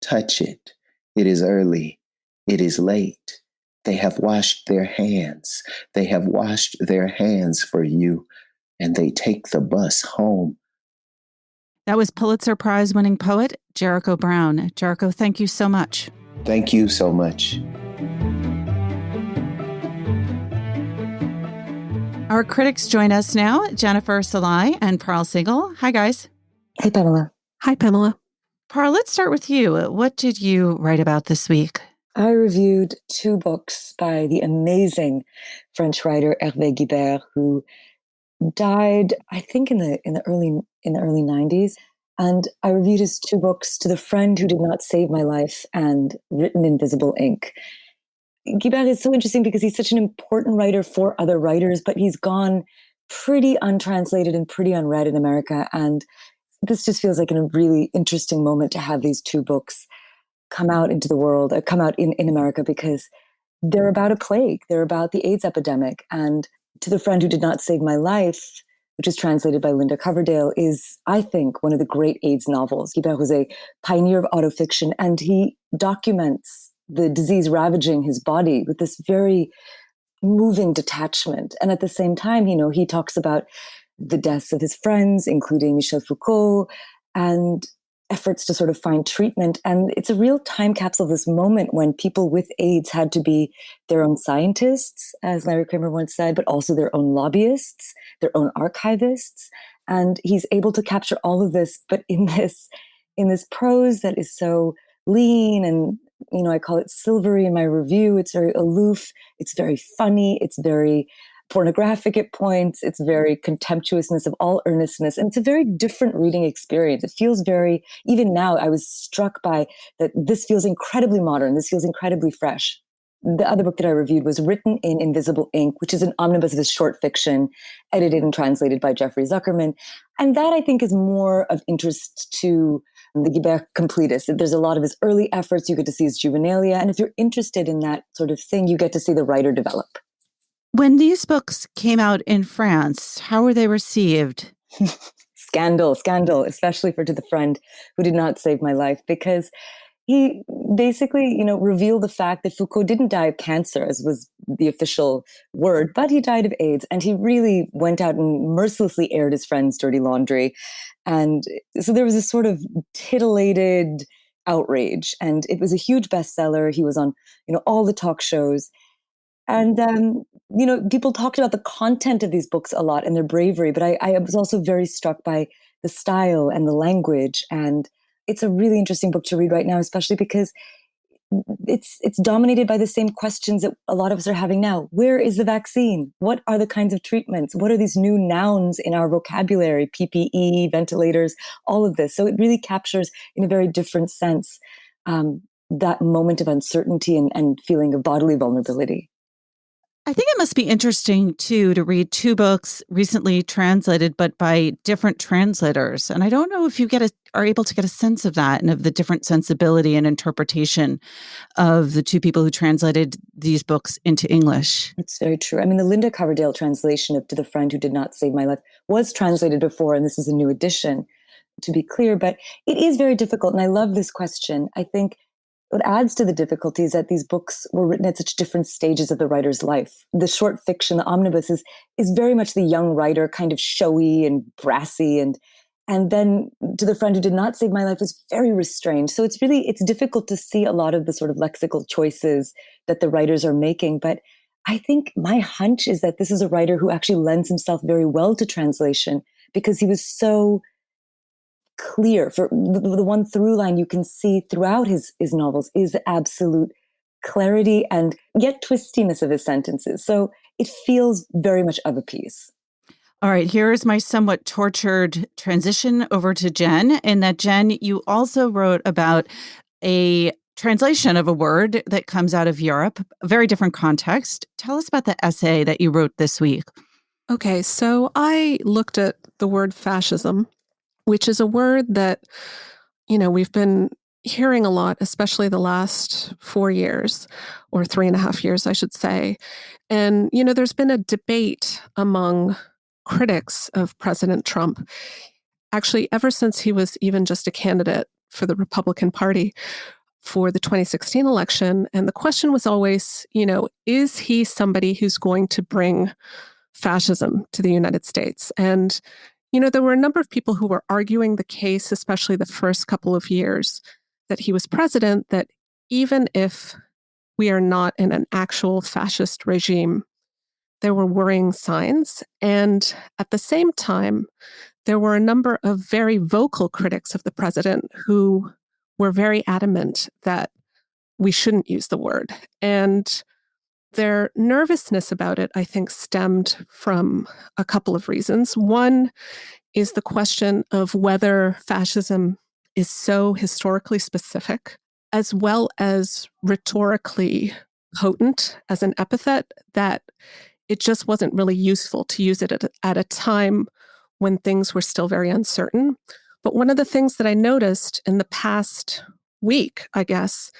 touch it. It is early. It is late. They have washed their hands. They have washed their hands for you, and they take the bus home. That was Pulitzer Prize winning poet Jericho Brown. Jericho, thank you so much. Thank you so much. Our critics join us now, Jennifer Salai and Parl Siegel. Hi, guys. Hey, Pamela. Hi, Pamela. Parl, let's start with you. What did you write about this week? I reviewed 2 books by the amazing French writer Hervé Guibert, who died, I think, in the early 90s. And I reviewed his 2 books, To the Friend Who Did Not Save My Life and Written in Visible Ink. Guibert is so interesting because he's such an important writer for other writers, but he's gone pretty untranslated and pretty unread in America. And this just feels like a really interesting moment to have these 2 books come out into the world, come out in America, because they're about a plague. They're about the AIDS epidemic. And To the Friend Who Did Not Save My Life, which is translated by Linda Coverdale, is, I think, one of the great AIDS novels. Guibert was a pioneer of autofiction, and he documents the disease ravaging his body with this very moving detachment. And at the same time, he talks about the deaths of his friends, including Michel Foucault, and efforts to sort of find treatment. And it's a real time capsule of this moment when people with AIDS had to be their own scientists, as Larry Kramer once said, but also their own lobbyists, their own archivists. And he's able to capture all of this, but in this prose that is so lean and, I call it silvery in my review. It's very aloof. It's very funny. It's very pornographic at points. It's very contemptuousness of all earnestness. And it's a very different reading experience. It feels very, even now, I was struck by that this feels incredibly modern. This feels incredibly fresh. The other book that I reviewed was Written in Invisible Ink, which is an omnibus of his short fiction, edited and translated by Jeffrey Zuckerman. And that, I think, is more of interest to the Guibert completist. There's a lot of his early efforts. You get to see his juvenilia. And if you're interested in that sort of thing, you get to see the writer develop. When these books came out in France, how were they received? Scandal, especially for To the Friend Who Did Not Save My Life, because he basically, revealed the fact that Foucault didn't die of cancer, as was the official word, but he died of AIDS. And he really went out and mercilessly aired his friend's dirty laundry. And so there was this sort of titillated outrage. And it was a huge bestseller. He was on, all the talk shows. And, people talked about the content of these books a lot and their bravery, but I was also very struck by the style and the language. And it's a really interesting book to read right now, especially because it's dominated by the same questions that a lot of us are having now. Where is the vaccine? What are the kinds of treatments? What are these new nouns in our vocabulary? PPE, ventilators, all of this. So it really captures in a very different sense that moment of uncertainty and feeling of bodily vulnerability. I think it must be interesting, too, to read 2 books recently translated, but by different translators. And I don't know if you are able to get a sense of that and of the different sensibility and interpretation of the 2 people who translated these books into English. It's very true. I mean, the Linda Coverdale translation of To the Friend Who Did Not Save My Life was translated before, and this is a new edition, to be clear. But it is very difficult, and I love this question. I think what adds to the difficulty is that these books were written at such different stages of the writer's life. The short fiction, the omnibus, is very much the young writer, kind of showy and brassy. And then To the Friend Who Did Not Save My Life is very restrained. So it's difficult to see a lot of the sort of lexical choices that the writers are making. But I think my hunch is that this is a writer who actually lends himself very well to translation because he was so clear. For the one through line you can see throughout his novels is the absolute clarity and yet twistiness of his sentences. So it feels very much of a piece. All right, here is my somewhat tortured transition over to Jen. In that, Jen, you also wrote about a translation of a word that comes out of Europe, a very different context. Tell us about the essay that you wrote this week. Okay, so I looked at the word fascism, which is a word that, we've been hearing a lot, especially the last 4 years, or 3.5 years, I should say. And, there's been a debate among critics of President Trump, actually, ever since he was even just a candidate for the Republican Party for the 2016 election. And the question was always, is he somebody who's going to bring fascism to the United States? And there were a number of people who were arguing the case, especially the first couple of years that he was president, that even if we are not in an actual fascist regime, there were worrying signs. And at the same time, there were a number of very vocal critics of the president who were very adamant that we shouldn't use the word. And their nervousness about it, I think, stemmed from a couple of reasons. One is the question of whether fascism is so historically specific, as well as rhetorically potent as an epithet, that it just wasn't really useful to use it at a time when things were still very uncertain. But one of the things that I noticed in the past week, I guess,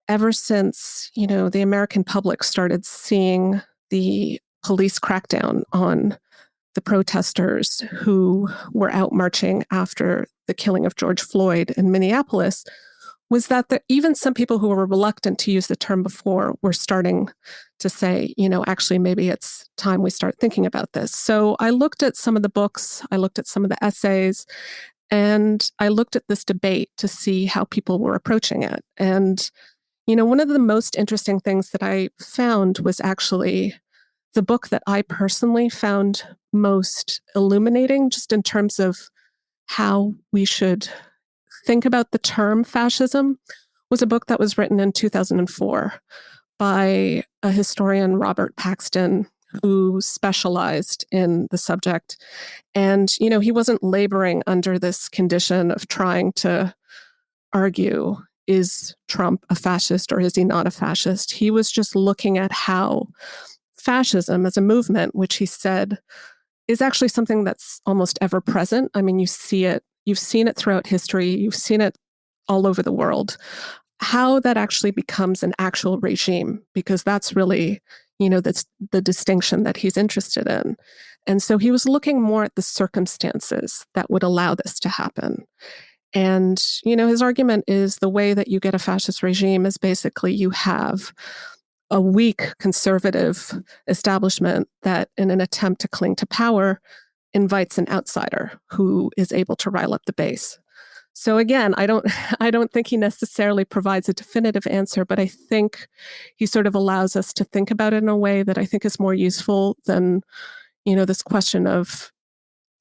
ever since, the American public started seeing the police crackdown on the protesters who were out marching after the killing of George Floyd in Minneapolis, was that even some people who were reluctant to use the term before were starting to say, actually, maybe it's time we start thinking about this. So I looked at some of the books, I looked at some of the essays, and I looked at this debate to see how people were approaching it. And, one of the most interesting things that I found was actually the book that I personally found most illuminating, just in terms of how we should think about the term fascism, was a book that was written in 2004 by a historian, Robert Paxton, who specialized in the subject. And, he wasn't laboring under this condition of trying to argue, is Trump a fascist or is he not a fascist? He was just looking at how fascism as a movement, which he said is actually something that's almost ever present. I mean, you see it, you've seen it throughout history, you've seen it all over the world, how that actually becomes an actual regime, because that's really, that's the distinction that he's interested in. And so he was looking more at the circumstances that would allow this to happen. And, his argument is the way that you get a fascist regime is basically you have a weak conservative establishment that, in an attempt to cling to power, invites an outsider who is able to rile up the base. So again, I don't think he necessarily provides a definitive answer, but I think he sort of allows us to think about it in a way that I think is more useful than, this question of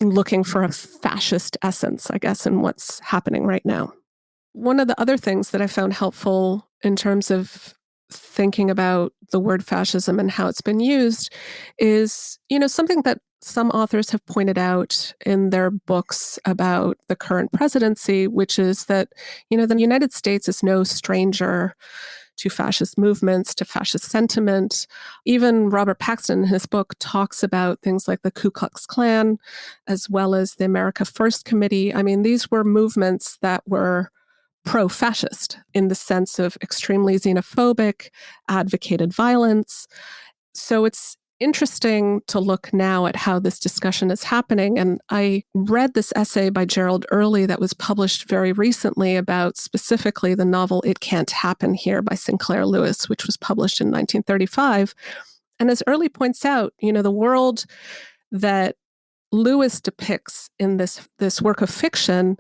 looking for a fascist essence, I guess, in what's happening right now. One of the other things that I found helpful in terms of thinking about the word fascism and how it's been used is, something that some authors have pointed out in their books about the current presidency, which is that, the United States is no stranger to fascist movements, to fascist sentiment. Even Robert Paxton in his book talks about things like the Ku Klux Klan, as well as the America First Committee. I mean, these were movements that were pro-fascist in the sense of extremely xenophobic, advocated violence. So it's interesting to look now at how this discussion is happening. And I read this essay by Gerald Early that was published very recently about specifically the novel It Can't Happen Here by Sinclair Lewis, which was published in 1935. And as Early points out, the world that Lewis depicts in this work of fiction,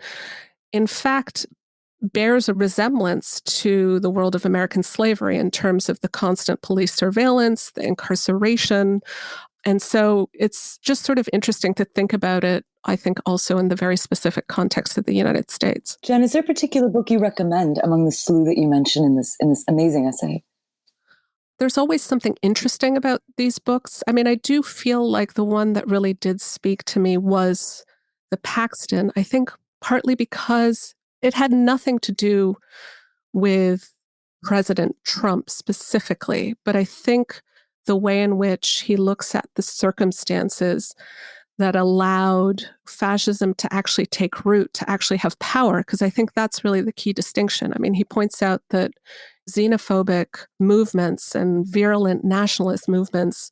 in fact, bears a resemblance to the world of American slavery in terms of the constant police surveillance, the incarceration. And so it's just sort of interesting to think about it, I think, also in the very specific context of the United States. Jen, is there a particular book you recommend among the slew that you mentioned in this amazing essay? There's always something interesting about these books. I mean, I do feel like the one that really did speak to me was the Paxton, I think partly because it had nothing to do with President Trump specifically, but I think the way in which he looks at the circumstances that allowed fascism to actually take root, to actually have power, because I think that's really the key distinction. I mean, he points out that xenophobic movements and virulent nationalist movements,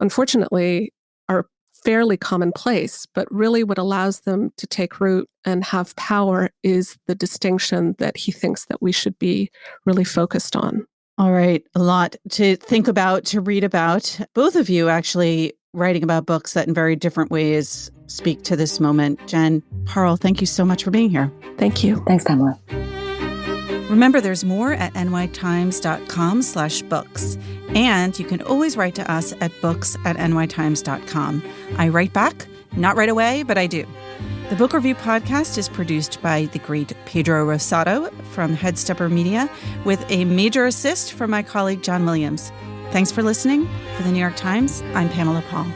unfortunately, are fairly commonplace, but really what allows them to take root and have power is the distinction that he thinks that we should be really focused on. All right. A lot to think about, to read about. Both of you actually writing about books that in very different ways speak to this moment. Jen, Parl, thank you so much for being here. Thank you. Thanks, Pamela. Remember, there's more at nytimes.com/books. And you can always write to us at books@nytimes.com. I write back, not right away, but I do. The Book Review Podcast is produced by the great Pedro Rosado from Headstepper Media, with a major assist from my colleague John Williams. Thanks for listening. For the New York Times, I'm Pamela Paul.